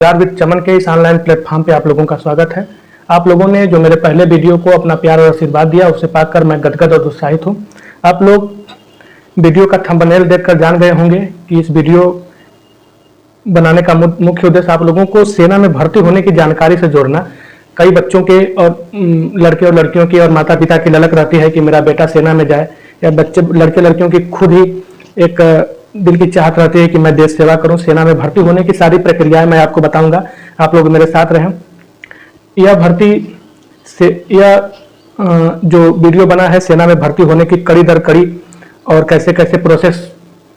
प्यार विद चमन के इस ऑनलाइन प्लेटफॉर्म पे आप लोगों का स्वागत है। आप लोगों ने जो मेरे पहले वीडियो को अपना प्यार और आशीर्वाद दिया, उसे पाकर मैं गदगद और उत्साहित हूँ। आप लोग वीडियो का थंबनेल देखकर जान गए होंगे कि इस वीडियो बनाने का मुख्य उद्देश्य आप लोगों को सेना में भर्ती होने की जानकारी से जोड़ना। कई बच्चों के और लड़के और लड़कियों की और माता पिता की ललक रहती है कि मेरा बेटा सेना में जाए, या बच्चे लड़के लड़कियों की खुद ही एक दिल की चाहत रहती है कि मैं देश सेवा करूं। सेना में भर्ती होने की सारी प्रक्रियाएं मैं आपको बताऊंगा, आप लोग मेरे साथ रहें। यह भर्ती से जो वीडियो बना है सेना में भर्ती होने की कड़ी दर कड़ी और कैसे कैसे प्रोसेस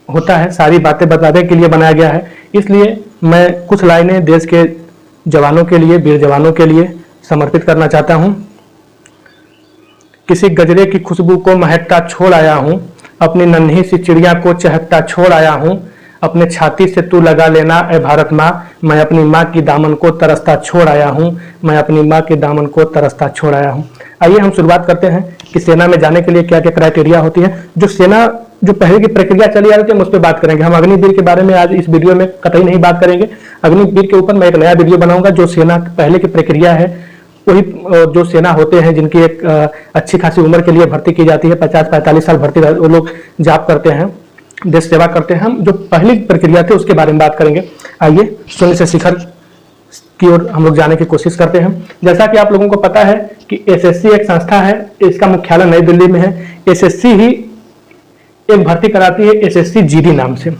होता है, सारी बातें बताने के लिए बनाया गया है। इसलिए मैं कुछ लाइनें देश के जवानों के लिए, वीर जवानों के लिए समर्पित करना चाहता हूं। किसी गजरे की खुशबू को महकता छोड़ आया हूं, अपनी नन्ही सी चिड़िया को चहकता छोड़ आया हूं। अपने छाती से तू लगा लेना ए भारत माँ, मैं अपनी माँ की दामन को तरसता छोड़ आया हूं, मैं अपनी माँ के दामन को तरसता छोड़ आया हूं। आइए हम शुरुआत करते हैं कि सेना में जाने के लिए क्या क्या क्राइटेरिया होती है। जो पहले की प्रक्रिया चली आ रही थी हम उस पर बात करेंगे। हम अग्निवीर के बारे में आज इस वीडियो में कतई नहीं बात करेंगे। अग्निवीर के ऊपर मैं एक नया वीडियो बनाऊंगा। जो सेना पहले की प्रक्रिया है वही जो सेना होते हैं जिनकी एक अच्छी खासी उम्र के लिए भर्ती की जाती है, 50-45 साल भर्ती वो लोग जॉब करते हैं, देश सेवा करते हैं। हम जो पहली प्रक्रिया थी उसके बारे में बात करेंगे। आइए शून्य से शिखर की ओर हम लोग जाने की कोशिश करते हैं। जैसा कि आप लोगों को पता है कि एसएससी एक संस्था है, इसका मुख्यालय नई दिल्ली में है। एसएससी ही एक भर्ती कराती है एसएससी जीडी नाम से।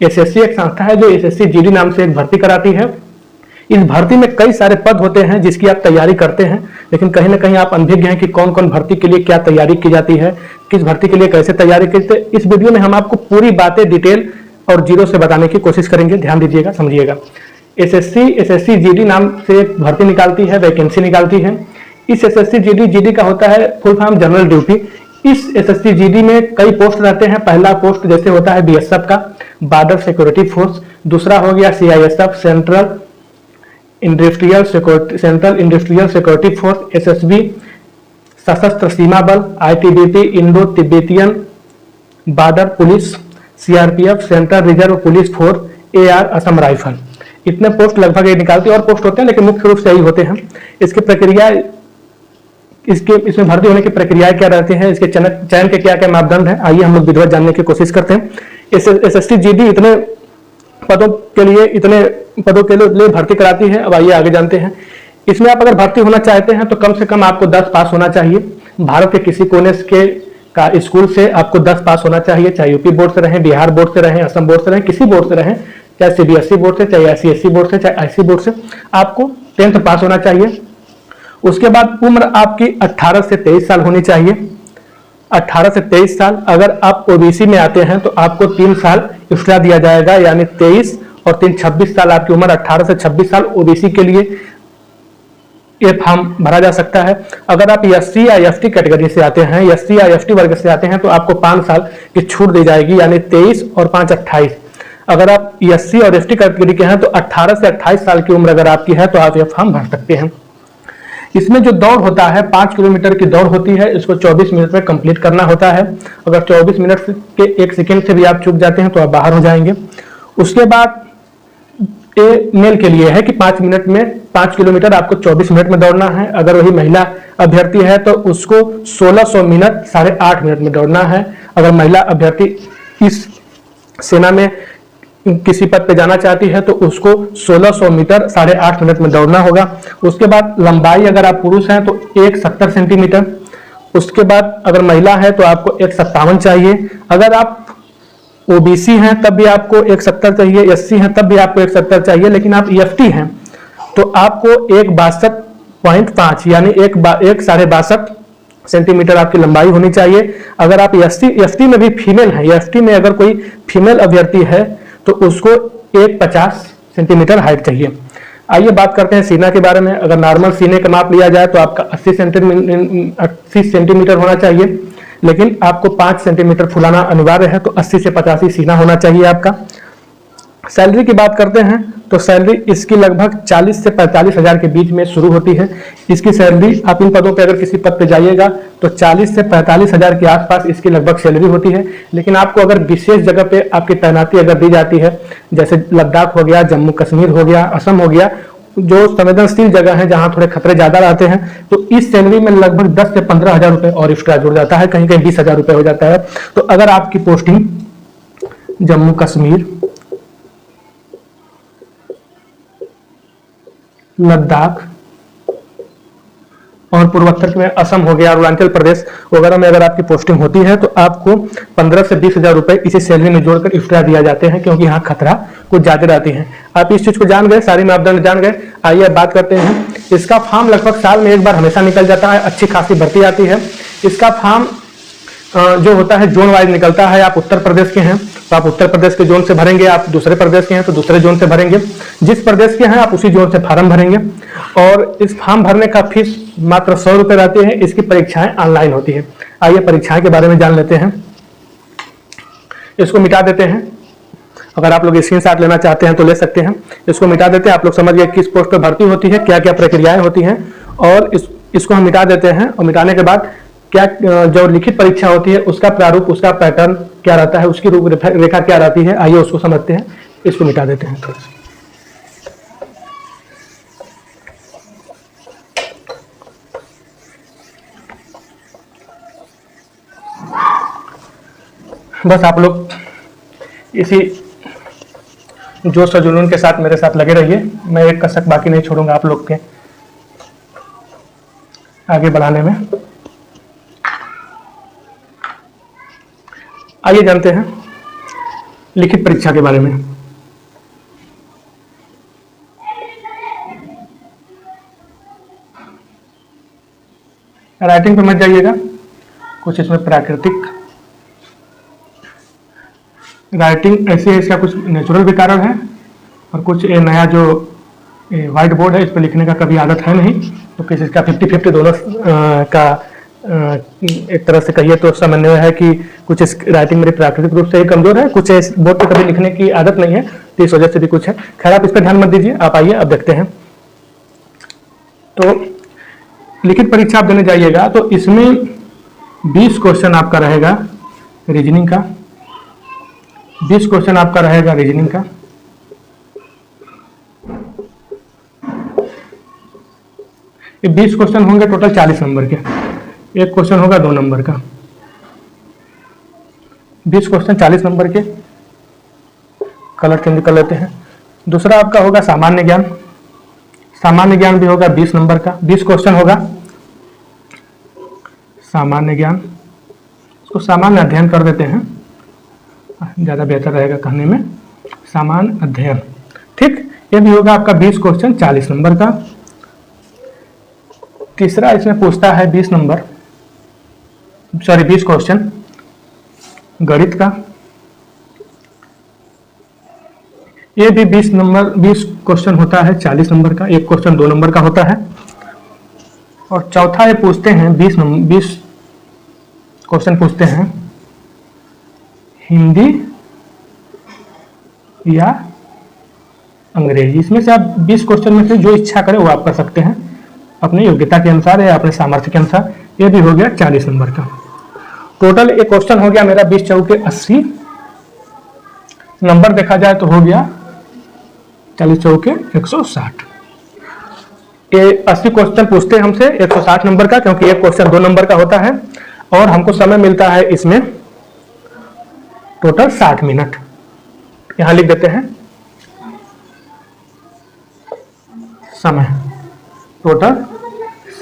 एसएससी एक संस्था है जो एसएससी जीडी नाम से एक भर्ती कराती है। इस भर्ती में कई सारे पद होते हैं जिसकी आप तैयारी करते हैं, लेकिन कहीं ना कहीं आप अनभिज्ञ हैं कि कौन कौन भर्ती के लिए क्या तैयारी की जाती है, किस भर्ती के लिए कैसे तैयारी करते हैं। इस वीडियो में हम आपको पूरी बातें डिटेल और जीरो से बताने की कोशिश करेंगे। ध्यान दीजिएगा, समझिएगा। एसएससी जीडी नाम से एक भर्ती निकालती है, वैकेंसी निकालती है। इस एसएससी जीडी का होता है फुल फॉर्म जनरल ड्यूटी। इस एसएससी जीडी में कई पोस्ट रहते हैं। पहला पोस्ट जैसे होता है बीएसएफ का, बॉर्डर सिक्योरिटी फोर्स। दूसरा हो गया CISF, central industrial security force, SSB सशस्त्र सीमा बल, ITBP Indo Tibetan border police, CRPF central reserve police force, AR Assam rifle. इतने पोस्ट लगभग ये निकालते और पोस्ट होते हैं, लेकिन मुख्य रूप से यही होते हैं। इसकी प्रक्रिया इसमें भर्ती होने की प्रक्रियाएं क्या रहती है, इसके चयन के क्या क्या मापदंड है, आइए हम लोग विधिवत जानने की कोशिश करते हैं। एसएससी जीडी इतने पदों के लिए भर्ती कराती है। अब आइए आगे जानते हैं। इसमें आप अगर भर्ती होना चाहते हैं तो कम से कम आपको 10 पास होना चाहिए। भारत के किसी कोने का स्कूल से आपको 10 पास होना चाहिए, चाहे यूपी बोर्ड से रहें, बिहार बोर्ड से रहें, असम बोर्ड से रहें, किसी बोर्ड से रहें, चाहे सीबीएसई बोर्ड से, चाहे आईसीएसई बोर्ड से, चाहे आईसी बोर्ड से, आपको 10th पास होना चाहिए। उसके बाद उम्र आपकी 18 से 23 साल होनी चाहिए। 18 से 23 साल। अगर आप ओबीसी में आते हैं तो आपको 3 साल एक्स्ट्रा दिया जाएगा, यानी 23 और 3 26 साल आपकी उम्र। 18 से 26 साल ओबीसी के लिए ये फॉर्म भरा जा सकता है। अगर आप एससी या एसटी कैटेगरी से आते हैं, एससी या एसटी वर्ग से आते हैं, तो आपको 5 साल की छूट दी जाएगी, यानी 23 और 5 28। अगर आप एससी और एसटी कैटेगरी के हैं तो 18 से 28 साल की उम्र अगर आपकी है तो आप ये फॉर्म भर सकते हैं। इसमें जो दौड़ होता है 5 किलोमीटर की दौड़ होती है, इसको 24 मिनट में कंप्लीट करना होता है। अगर 24 मिनट के 1 सेकेंड से भी आप चूक जाते हैं तो आप बाहर हो जाएंगे। उसके बाद ये मेल के लिए है कि 5 मिनट में 5 किलोमीटर आपको 24 मिनट में दौड़ना है। अगर वही महिला अभ्यर्थी है तो उसको 1600 मिनट 8.5 मिनट में दौड़ना है। अगर महिला अभ्यर्थी इस सेना में किसी पद पे जाना चाहती है तो उसको 1600 मीटर 8.5 मिनट में दौड़ना होगा। उसके बाद लंबाई अगर आप पुरुष हैं तो 170 सेंटीमीटर। उसके बाद अगर महिला है तो आपको 157 चाहिए। अगर आप ओबीसी हैं तब भी आपको 170 चाहिए, एससी हैं तब भी आपको 170 चाहिए, लेकिन आप एफटी हैं तो आपको 162.5 यानी 1.62 सेंटीमीटर आपकी लंबाई होनी चाहिए। अगर आप एसटी में भी फीमेल हैं, एसटी में अगर कोई फीमेल अभ्यर्थी है तो उसको 150 सेंटीमीटर हाइट चाहिए। आइए बात करते हैं सीना के बारे में। अगर नॉर्मल सीने का माप लिया जाए तो आपका 80 सेंटीमीटर होना चाहिए, लेकिन आपको 5 सेंटीमीटर फुलाना अनिवार्य है, तो 80 से 85 सीना होना चाहिए आपका। सैलरी की बात करते हैं तो सैलरी इसकी लगभग 40 से 45 हजार के बीच में शुरू होती है। इसकी सैलरी, आप इन पदों पे अगर किसी पद पे जाइएगा तो 40 से 45 हजार के आसपास इसकी लगभग सैलरी होती है। लेकिन आपको अगर विशेष जगह पे आपकी तैनाती अगर दी जाती है, जैसे लद्दाख हो गया, जम्मू कश्मीर हो गया, असम हो गया, जो संवेदनशील जगह है जहां थोड़े खतरे ज्यादा रहते हैं, तो इस सैलरी में लगभग 10 से 15 हजार रुपए और एक्स्ट्रा जुड़ जाता है, कहीं कहीं 20 हजार रुपए हो जाता है। तो अगर आपकी पोस्टिंग जम्मू कश्मीर, लद्दाख और पूर्वोत्तर में असम हो गया, अरुणाचल प्रदेश वगैरह में अगर आपकी पोस्टिंग होती है तो आपको 15 से 20 हजार रुपए इसी सैलरी में जोड़कर एक्स्ट्रा दिया जाते हैं, क्योंकि यहाँ खतरा कुछ ज्यादा रहती है। आप इस चीज को जान गए, सारी मापदंड जान गए। आइए बात करते हैं। इसका फॉर्म लगभग साल में एक बार हमेशा निकल जाता है, अच्छी खासी भर्ती आती है। इसका फॉर्म जो होता है जोन वाइज निकलता है। आप उत्तर प्रदेश के हैं तो आप उत्तर प्रदेश के जोन से भरेंगे, आप दूसरे प्रदेश के हैं तो दूसरे जोन से भरेंगे, जिस प्रदेश के हैं आप उसी जोन से फॉर्म भरेंगे। और इस फॉर्म भरने का फीस मात्र 100 रुपए रहती है। इसकी परीक्षाएं ऑनलाइन होती है। आइए परीक्षाएं के बारे में जान लेते हैं। इसको मिटा देते हैं, अगर आप लोग स्क्रीनशॉट लेना चाहते हैं तो ले सकते हैं। इसको मिटा देते हैं। आप लोग समझ गए किस पोस्ट पर भर्ती होती है, क्या क्या प्रक्रियाएं होती हैं। और इसको हम मिटा देते हैं। और मिटाने के बाद क्या जो लिखित परीक्षा होती है उसका प्रारूप, उसका पैटर्न क्या रहता है, उसकी रूपरेखा क्या रहती है, आइए उसको समझते हैं। इसको मिटा देते हैं थोड़ा सा। बस आप लोग इसी जोश और जुनून के साथ मेरे साथ लगे रहिए। मैं एक कसक बाकी नहीं छोड़ूंगा आप लोग के आगे बढ़ाने में। आइए जानते हैं लिखित परीक्षा के बारे में। राइटिंग पे मत जाइएगा, कुछ इसमें प्राकृतिक राइटिंग ऐसे है, इसका कुछ नेचुरल भी कारण है और कुछ ये नया जो व्हाइट बोर्ड है इस पर लिखने का कभी आदत है नहीं, तो किसी का 50-50 दोनों का एक तरह से कहिए तो समन्वय है कि कुछ इस राइटिंग मेरी प्राकृतिक रूप से ही कमजोर है, कुछ इस बोर्ड पर कभी लिखने की आदत नहीं है, तो इस वजह से भी कुछ है। खैर आप इस पर ध्यान मत दीजिए। आप आइए अब देखते हैं। तो लिखित परीक्षा आप देने जाइएगा तो इसमें 20 क्वेश्चन आपका रहेगा रीजनिंग का, 20 क्वेश्चन आपका रहेगा रीजनिंग का। ये 20 क्वेश्चन होंगे टोटल 40 नंबर के। एक क्वेश्चन होगा 2 नंबर का। 20 क्वेश्चन 40 नंबर के। कलर चेंज कर लेते हैं। दूसरा आपका होगा सामान्य ज्ञान। सामान्य ज्ञान भी होगा 20 नंबर का। 20 क्वेश्चन होगा सामान्य ज्ञान। इसको सामान्य अध्ययन कर देते हैं, ज्यादा बेहतर रहेगा कहने में, सामान्य अध्ययन। ठीक, ये भी होगा आपका 20 क्वेश्चन 40 नंबर का। तीसरा इसमें पूछता है 20 क्वेश्चन गणित का। ये भी 20 क्वेश्चन होता है 40 नंबर का। एक क्वेश्चन 2 नंबर का होता है। और चौथा ये पूछते हैं 20 क्वेश्चन पूछते हैं हिंदी या अंग्रेजी। इसमें से आप 20 क्वेश्चन में से जो इच्छा करें वो आप कर सकते हैं अपनी योग्यता के अनुसार या अपने सामर्थ्य के अनुसार। ये भी हो गया 40 नंबर का। टोटल एक क्वेश्चन हो गया मेरा 20 चौके 80 नंबर। देखा जाए तो हो गया 40 चौके 160। ये 80 क्वेश्चन पूछते हैं हमसे 160 नंबर का, क्योंकि एक क्वेश्चन 2 नंबर का होता है और हमको समय मिलता है इसमें टोटल 60 मिनट। यहां लिख देते हैं समय टोटल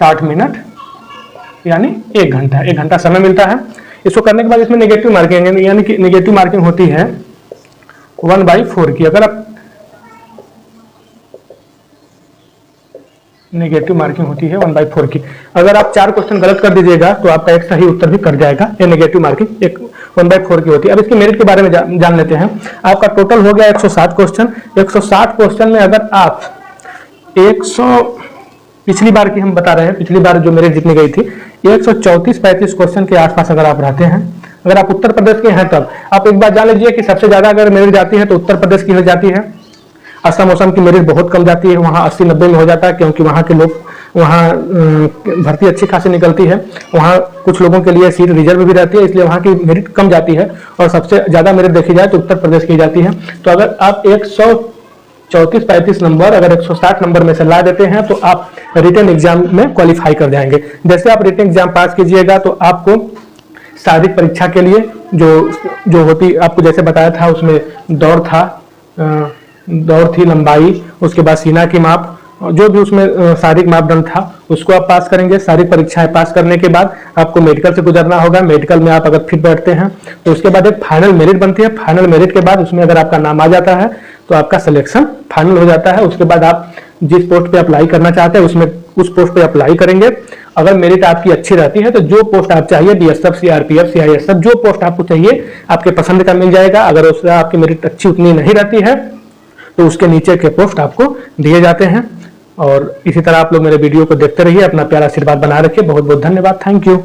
60 मिनट यानी 1 घंटा। 1 घंटा समय मिलता है। इसको करने के बाद इसमें नेगेटिव मार्किंग यानी कि नेगेटिव मार्किंग होती है 1/4 की। अगर आप नेगेटिव मार्किंग होती है 1/4 की। अगर आप 4 क्वेश्चन गलत कर दीजिएगा तो आपका एक सही उत्तर भी कट जाएगा। ये नेगेटिव मार्किंग एक 1/4 की होती है। अब इसके मेरिट के बारे में जान लेते हैं। आपका टोटल हो गया 160 क्वेश्चन। 160 क्वेश्चन में अगर आप 100 पिछली बार की हम बता रहे हैं, पिछली बार जो मेरिट जितनी गई थी 134-35 क्वेश्चन के आसपास अगर आप रहते हैं, अगर आप उत्तर प्रदेश के हैं तब आप एक बार जान लीजिए कि सबसे ज्यादा अगर मेरिट जाती है तो उत्तर प्रदेश की हो जाती है। असम मौसम की मेरिट बहुत कम जाती है, वहाँ 80-90 में हो जाता है, क्योंकि वहाँ के लोग, वहाँ भर्ती अच्छी खासी निकलती है, वहाँ कुछ लोगों के लिए सीट रिजर्व भी रहती है, इसलिए वहाँ की मेरिट कम जाती है। और सबसे ज़्यादा मेरिट देखी जाए तो उत्तर प्रदेश की जाती है। तो अगर आप 134-35 नंबर अगर 160 नंबर में से ला देते हैं तो आप रिटन एग्जाम में क्वालिफाई कर जाएंगे। जैसे आप रिटन एग्जाम पास कीजिएगा तो आपको शारीरिक परीक्षा के लिए जो होती, आपको जैसे बताया था, उसमें दौड़ था, दौड़ थी, लंबाई, उसके बाद सीना की माप, जो भी उसमें शारीरिक मापदंड था उसको आप पास करेंगे। शारीरिक परीक्षाएं पास करने के बाद आपको मेडिकल से गुजरना होगा। मेडिकल में आप अगर फिट बैठते हैं तो उसके बाद एक फाइनल मेरिट बनती है। फाइनल मेरिट के बाद उसमें अगर आपका नाम आ जाता है तो आपका सिलेक्शन फाइनल हो जाता है। उसके बाद आप जिस पोस्ट पे अप्लाई करना चाहते हैं उसमें उस पोस्ट पे अप्लाई करेंगे। अगर मेरिट आपकी अच्छी रहती है तो जो पोस्ट आप चाहिए, बीएसएफ, सीआरपीएफ, सीआईएसएफ, जो पोस्ट आपको चाहिए आपके पसंद का मिल जाएगा। अगर उसमें आपकी मेरिट अच्छी उतनी नहीं रहती है तो उसके नीचे के पोस्ट आपको दिए जाते हैं। और इसी तरह आप लोग मेरे वीडियो को देखते रहिए, अपना प्यारा आशीर्वाद बनाए रखिए। बहुत बहुत धन्यवाद, थैंक यू।